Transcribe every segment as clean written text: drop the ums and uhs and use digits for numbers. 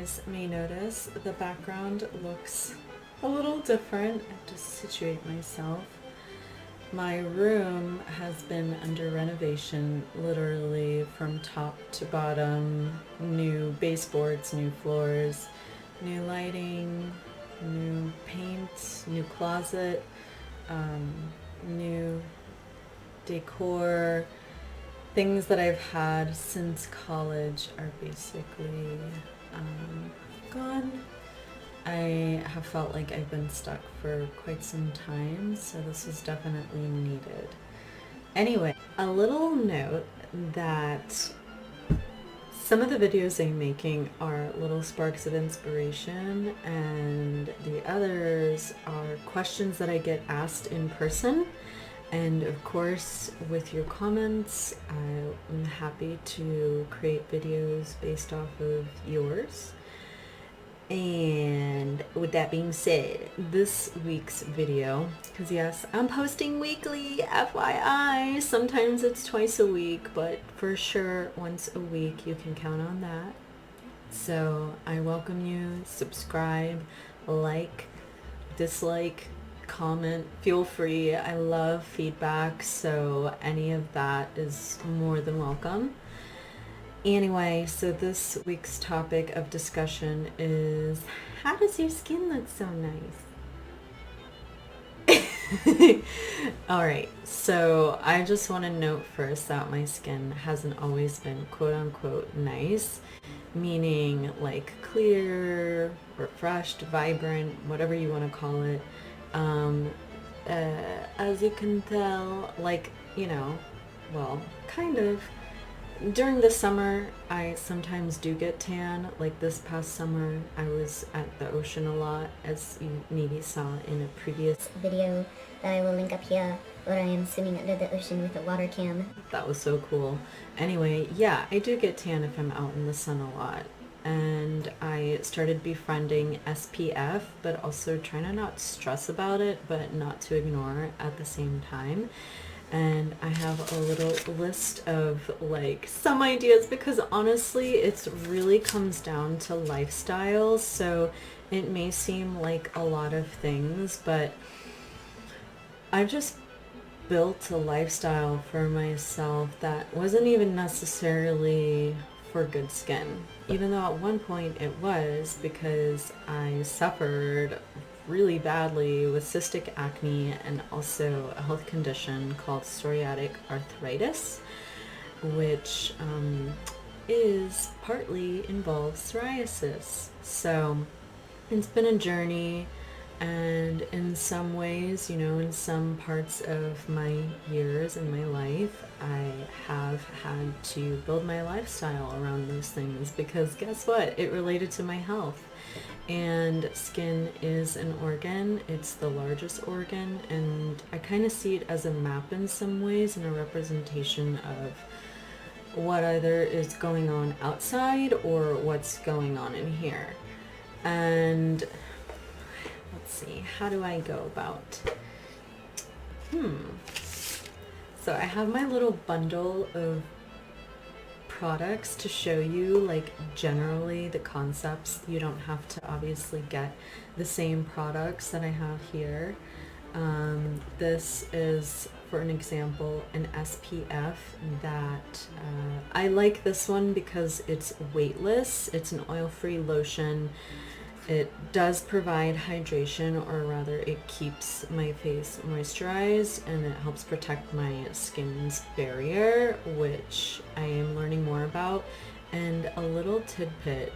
guys may notice, the background looks a little different. I have to situate myself. My room has been under renovation, literally from top to bottom. New baseboards, new floors, new lighting, new paint, new closet, new decor. Things that I've had since college are basically gone. I have felt like I've been stuck for quite some time, so this was definitely needed. Anyway, a little note that some of the videos I'm making are little sparks of inspiration, and the others are questions that I get asked in person. And of course, with your comments, I'm happy to create videos based off of yours. And with that being said, this week's video, because yes, I'm posting weekly, FYI. Sometimes it's twice a week, but for sure once a week, you can count on that. So I welcome you, subscribe, like, dislike, comment, feel free. I love feedback, so any of that is more than welcome. Anyway, so this week's topic of discussion is, how does your skin look so nice? Alright, so I just want to note first that my skin hasn't always been quote-unquote nice, meaning like clear, refreshed, vibrant, whatever you want to call it. As you can tell, like, well, kind of. During the summer, I sometimes do get tan. Like this past summer, I was at the ocean a lot, as you maybe saw in a previous video that I will link up here, where I am swimming under the ocean with a water cam. That was so cool. Anyway, yeah, I do get tan if I'm out in the sun a lot. And I started befriending SPF, but also trying to not stress about it, but not to ignore at the same time. And I have a little list of like some ideas, because honestly it really comes down to lifestyles. So it may seem like a lot of things, but I've just built a lifestyle for myself that wasn't even necessarily for good skin, even though at one point it was, because I suffered really badly with cystic acne and also a health condition called psoriatic arthritis, which is partly involves psoriasis. So it's been a journey, and in some ways, in some parts of my years in my life, I have had to build my lifestyle around those things, because guess what? It related to my health. And skin is an organ. It's the largest organ, and I kind of see it as a map in some ways, and a representation of what either is going on outside or what's going on in here. And let's see, how do I go about? So I have my little bundle of products to show you, like, generally the concepts. You don't have to obviously get the same products that I have here. This is, for an example, an SPF that I like this one because it's weightless. It's an oil-free lotion. It does provide hydration, or rather it keeps my face moisturized, and it helps protect my skin's barrier, which I am learning more about. And a little tidbit,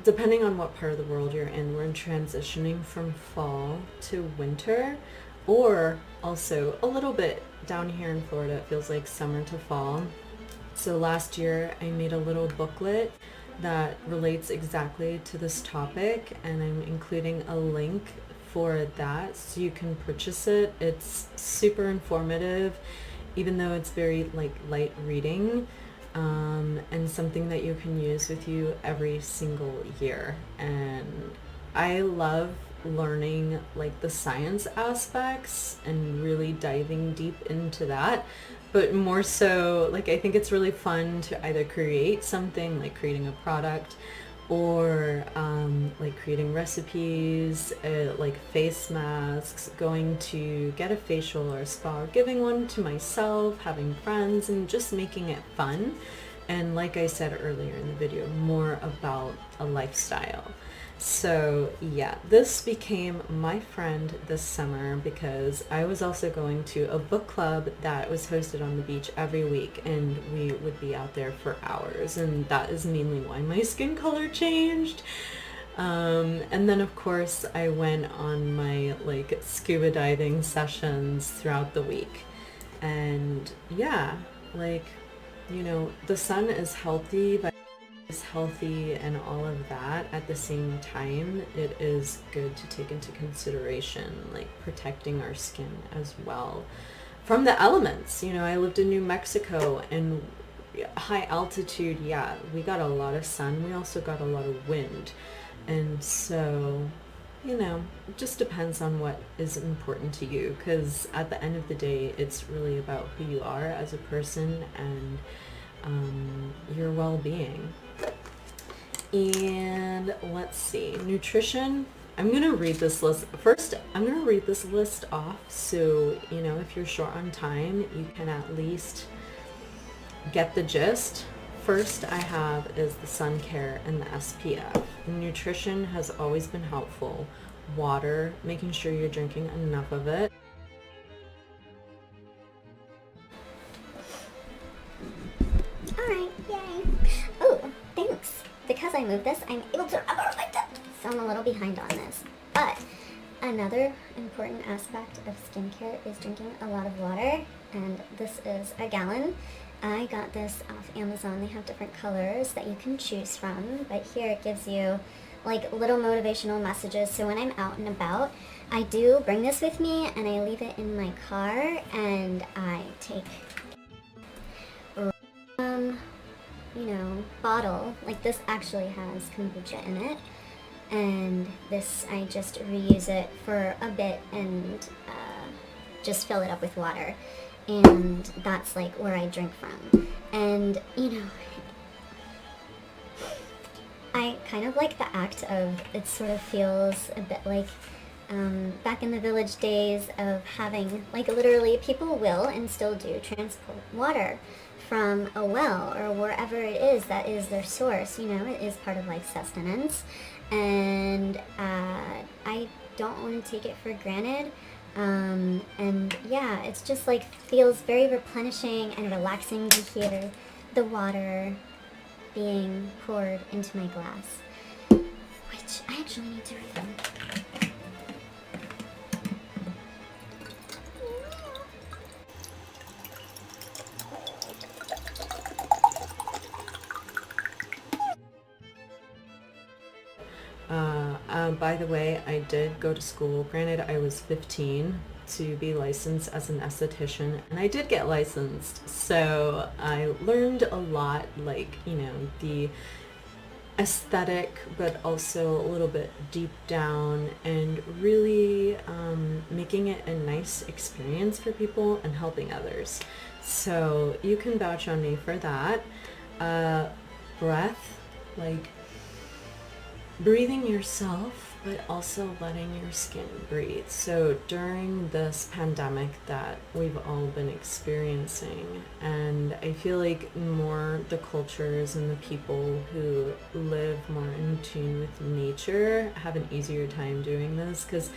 depending on what part of the world you're in, we're transitioning from fall to winter, or also a little bit down here in Florida, it feels like summer to fall. So last year I made a little booklet that relates exactly to this topic, and I'm including a link for that so you can purchase it. It's super informative, even though it's very light reading, and something that you can use with you every single year. And I love learning the science aspects and really diving deep into that. But more so, I think it's really fun to either create something, like creating a product, or like creating recipes, like face masks, going to get a facial or a spa, or giving one to myself, having friends, and just making it fun. And like I said earlier in the video, more about a lifestyle. So yeah, this became my friend this summer because I was also going to a book club that was hosted on the beach every week, and we would be out there for hours, and that is mainly why my skin color changed. And then of course I went on my like scuba diving sessions throughout the week. And yeah, like, you know, the sun is healthy, but is healthy and all of that. At the same time, it is good to take into consideration like protecting our skin as well from the elements. You know, I lived in New Mexico, and high altitude, yeah, we got a lot of sun. We also got a lot of wind. And so, you know, it just depends on what is important to you, because at the end of the day, it's really about who you are as a person and your well-being. And let's see, nutrition. I'm going to read this list. First, I'm going to read this list off so, you know, if you're short on time, you can at least get the gist. First I have is the sun care and the SPF. Nutrition has always been helpful. Water, making sure you're drinking enough of it. Alright, yay. Oh, thanks. Because I moved this, I'm able to remember like that. So I'm a little behind on this. But another important aspect of skincare is drinking a lot of water. And this is a gallon. I got this off Amazon. They have different colors that you can choose from. But here it gives you like little motivational messages. So when I'm out and about, I do bring this with me and I leave it in my car, and I take you know, bottle. Like this actually has kombucha in it, and this I just reuse it for a bit and just fill it up with water, and that's like where I drink from. And you know, I kind of like the act of, it sort of feels a bit like back in the village days of having, like literally people will and still do transport water from a well or wherever it is that is their source. You know, it is part of like sustenance, and I don't want to take it for granted. And yeah, it's just like feels very replenishing and relaxing to hear the water being poured into my glass, which I actually need to refill. By the way, I did go to school. Granted, I was 15 to be licensed as an esthetician, and I did get licensed. So I learned a lot, like, you know, the aesthetic, but also a little bit deep down, and really making it a nice experience for people and helping others. So you can vouch on me for that. Breath, like breathing yourself, but also letting your skin breathe. So during this pandemic that we've all been experiencing, and I feel like more the cultures and the people who live more in tune with nature have an easier time doing this, because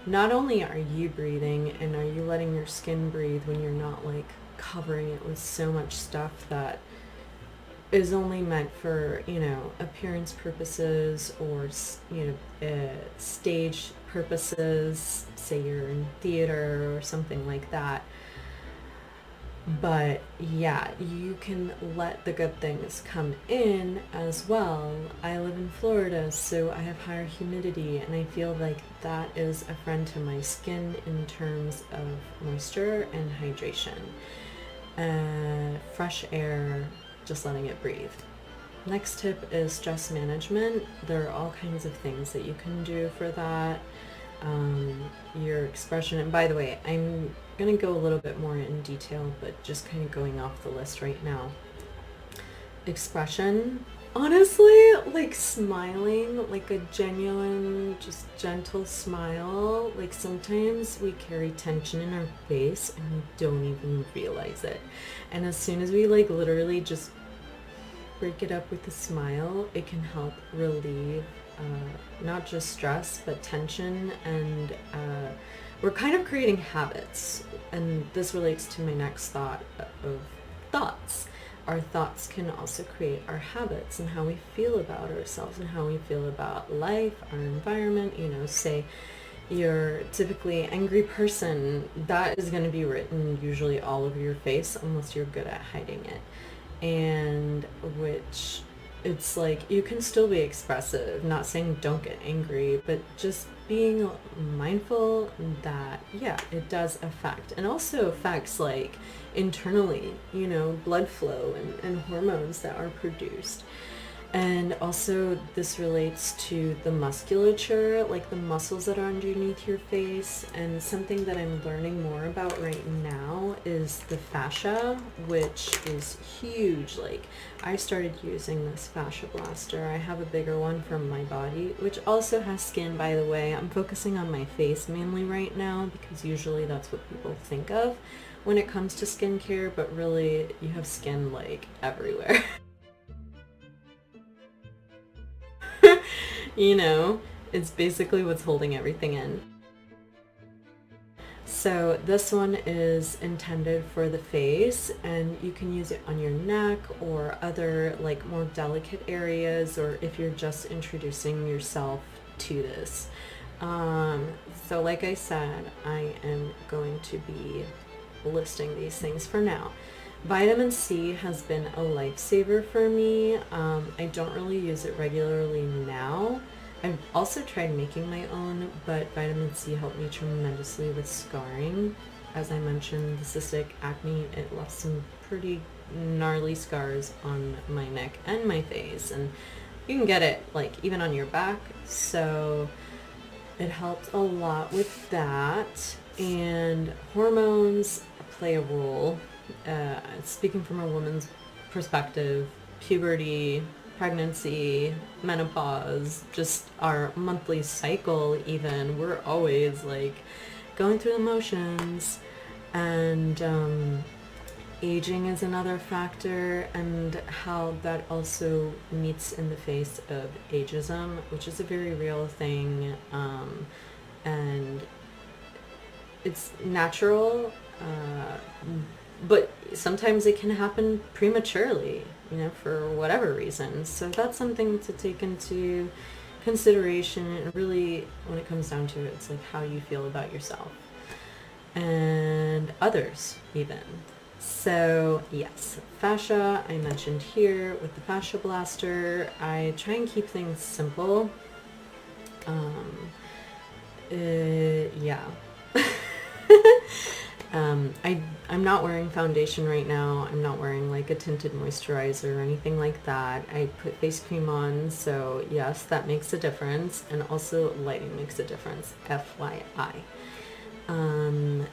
not only are you breathing and are you letting your skin breathe when you're not like covering it with so much stuff that is only meant for, you know, appearance purposes or, you know, stage purposes, say you're in theater or something like that. But yeah, you can let the good things come in as well. I live in Florida, so I have higher humidity, and I feel like that is a friend to my skin in terms of moisture and hydration. Fresh air, just letting it breathe. Next tip is stress management. There are all kinds of things that you can do for that. Your expression, and by the way, I'm going to go a little bit more in detail, but just kind of going off the list right now. Expression, Honestly, like smiling, like a genuine, just gentle smile. Like sometimes we carry tension in our face and we don't even realize it. And as soon as we like literally just break it up with a smile, it can help relieve not just stress, but tension. And we're kind of creating habits. And this relates to my next thought of thoughts. Our thoughts can also create our habits and how we feel about ourselves and how we feel about life, our environment. You know, say you're typically an angry person, that is going to be written usually all over your face unless you're good at hiding it. And which it's like you can still be expressive, not saying don't get angry, but just being mindful that yeah, it does affect, and also affects like internally, you know, blood flow and hormones that are produced. And also this relates to the musculature, like the muscles that are underneath your face. And something that I'm learning more about right now is the fascia, which is huge. Like I started using this fascia blaster. I have a bigger one from my body, which also has skin, by the way. I'm focusing on my face mainly right now because usually that's what people think of when it comes to skincare, but really you have skin like everywhere. You know, it's basically what's holding everything in. So this one is intended for the face, and you can use it on your neck or other like more delicate areas, or if you're just introducing yourself to this. So like I said, I am going to be listing these things for now. Vitamin C has been a lifesaver for me. I don't really use it regularly now. I've also tried making my own, but vitamin C helped me tremendously with scarring. As I mentioned, the cystic acne, it left some pretty gnarly scars on my neck and my face, and you can get it like even on your back. So it helped a lot with that. And hormones play a role. Speaking from a woman's perspective, puberty, pregnancy, menopause, just our monthly cycle even, we're always like going through the motions. And aging is another factor, and how that also meets in the face of ageism, which is a very real thing. And it's natural, but sometimes it can happen prematurely, you know, for whatever reason. So that's something to take into consideration. And really, when it comes down to it, it's like how you feel about yourself and others even. So yes, fascia I mentioned here with the fascia blaster. I try and keep things simple. Yeah. I'm not wearing foundation right now. I'm not wearing like a tinted moisturizer or anything like that. I put face cream on, so yes, that makes a difference. And also lighting makes a difference, FYI. And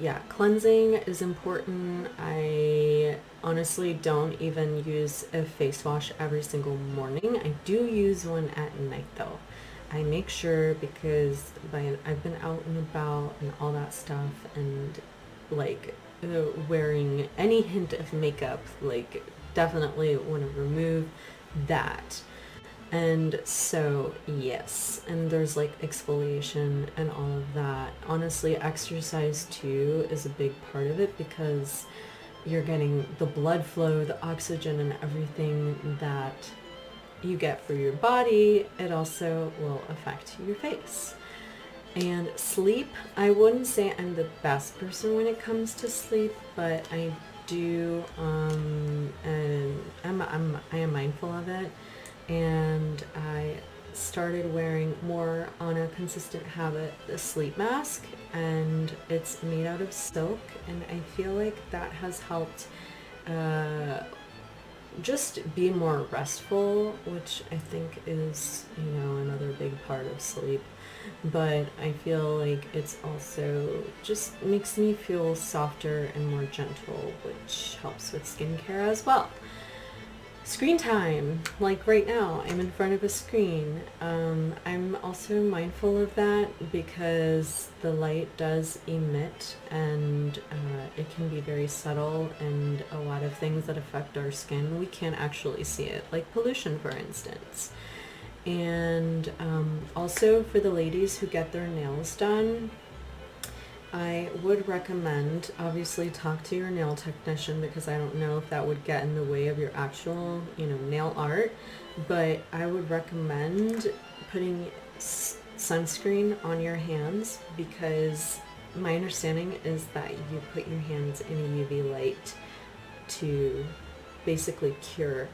yeah, cleansing is important. I honestly don't even use a face wash every single morning. I do use one at night though. I make sure, because I've been out and about and all that stuff, and like wearing any hint of makeup, like definitely want to remove that. And so yes, and there's like exfoliation and all of that. Honestly, exercise too is a big part of it, because you're getting the blood flow, the oxygen, and everything that you get for your body. It also will affect your face. And sleep, I wouldn't say I'm the best person when it comes to sleep, but I do, and I am mindful of it. And I started wearing more on a consistent habit the sleep mask, and it's made out of silk, and I feel like that has helped just be more restful, which I think is, you know, another big part of sleep. But I feel like it's also just makes me feel softer and more gentle, which helps with skincare as well. Screen time, like right now, I'm in front of a screen. I'm also mindful of that because the light does emit, and it can be very subtle, and a lot of things that affect our skin, we can't actually see it, like pollution, for instance. And also for the ladies who get their nails done, I would recommend, obviously, talk to your nail technician because I don't know if that would get in the way of your actual, nail art. But I would recommend putting sunscreen on your hands because my understanding is that you put your hands in a UV light to basically cure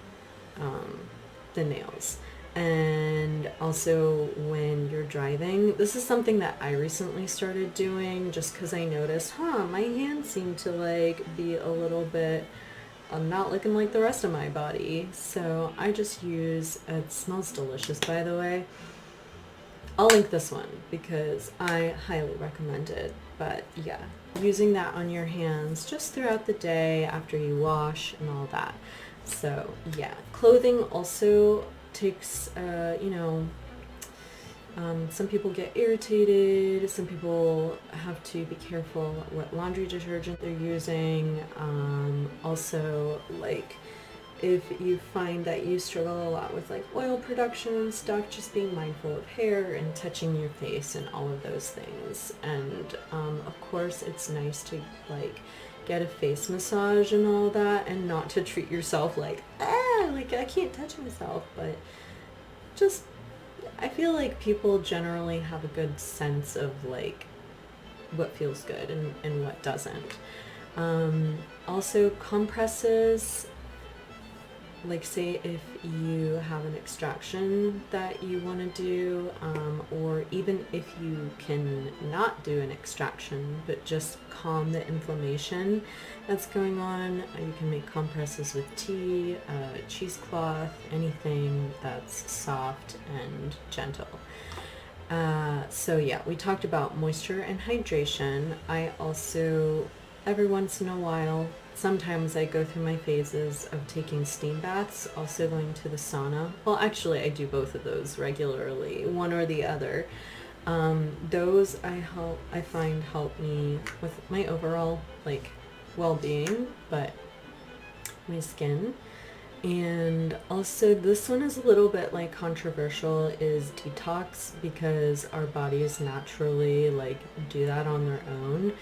the nails. And also when you're driving, this is something that I recently started doing just because I noticed, my hands seem to like be a little bit not looking like the rest of my body. So I just use, it smells delicious by the way. I'll link this one because I highly recommend it. But yeah, using that on your hands just throughout the day after you wash and all that. So yeah, clothing also takes, some people get irritated. Some people have to be careful what laundry detergent they're using. Also, like, if you find that you struggle a lot with like oil production and stuff, just being mindful of hair and touching your face and all of those things. And of course, it's nice to like get a face massage and all that, and not to treat yourself like like I can't touch myself, but just I feel like people generally have a good sense of like what feels good and what doesn't. Also compresses, like say if you have an extraction that you want to do, or even if you can not do an extraction but just calm the inflammation that's going on, you can make compresses with tea, cheesecloth, anything that's soft and gentle. So yeah, we talked about moisture and hydration. I also, every once in a while, sometimes I go through my phases of taking steam baths, also going to the sauna. Well, actually, I do both of those regularly, one or the other. Those I find help me with my overall like well-being, but my skin. And also this one is a little bit like controversial, is detox, because our bodies naturally like do that on their own.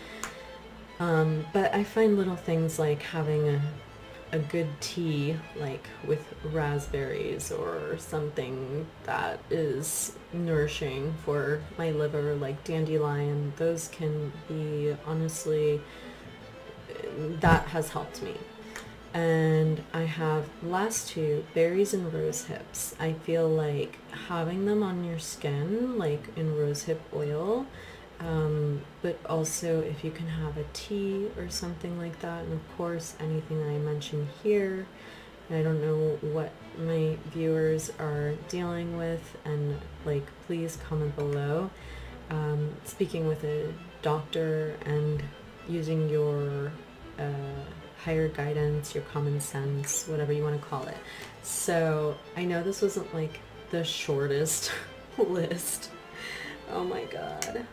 But I find little things like having a good tea, like with raspberries or something that is nourishing for my liver, like dandelion, those can be honestly, that has helped me. And I have last two, berries and rose hips. I feel like having them on your skin, like in rose hip oil, but also if you can have a tea or something like that, and of course anything that I mentioned here. I don't know what my viewers are dealing with, and like please comment below. Speaking with a doctor and using your higher guidance, your common sense, whatever you want to call it. So I know this wasn't like the shortest list. Oh my god.